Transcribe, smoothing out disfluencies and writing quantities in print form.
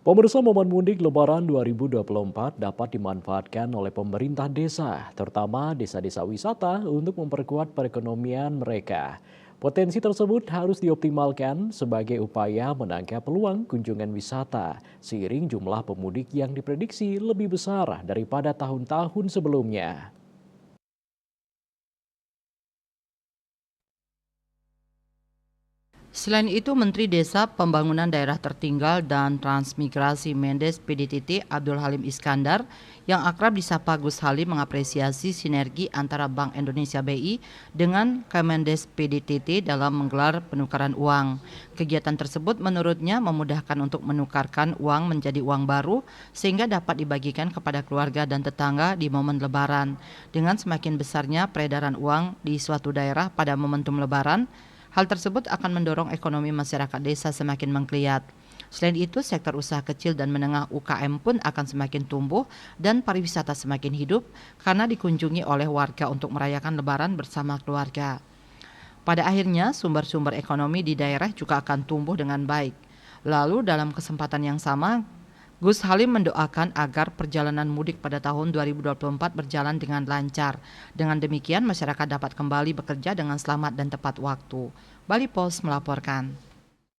Pemirsa, momen mudik Lebaran 2024 dapat dimanfaatkan oleh pemerintah desa, terutama desa-desa wisata untuk memperkuat perekonomian mereka. Potensi tersebut harus dioptimalkan sebagai upaya menangkap peluang kunjungan wisata, seiring jumlah pemudik yang diprediksi lebih besar daripada tahun-tahun sebelumnya. Selain itu, Menteri Desa, Pembangunan Daerah Tertinggal dan Transmigrasi Mendes PDTT Abdul Halim Iskandar yang akrab disapa Gus Halim mengapresiasi sinergi antara Bank Indonesia BI dengan Kemendes PDTT dalam menggelar penukaran uang. Kegiatan tersebut menurutnya memudahkan untuk menukarkan uang menjadi uang baru sehingga dapat dibagikan kepada keluarga dan tetangga di momen Lebaran. Dengan semakin besarnya peredaran uang di suatu daerah pada momentum Lebaran, hal tersebut akan mendorong ekonomi masyarakat desa semakin menggeliat. Selain itu, sektor usaha kecil dan menengah UKM pun akan semakin tumbuh dan pariwisata semakin hidup karena dikunjungi oleh warga untuk merayakan Lebaran bersama keluarga. Pada akhirnya, sumber-sumber ekonomi di daerah juga akan tumbuh dengan baik. Lalu dalam kesempatan yang sama, Gus Halim mendoakan agar perjalanan mudik pada tahun 2024 berjalan dengan lancar. Dengan demikian, masyarakat dapat kembali bekerja dengan selamat dan tepat waktu. Bali Post melaporkan.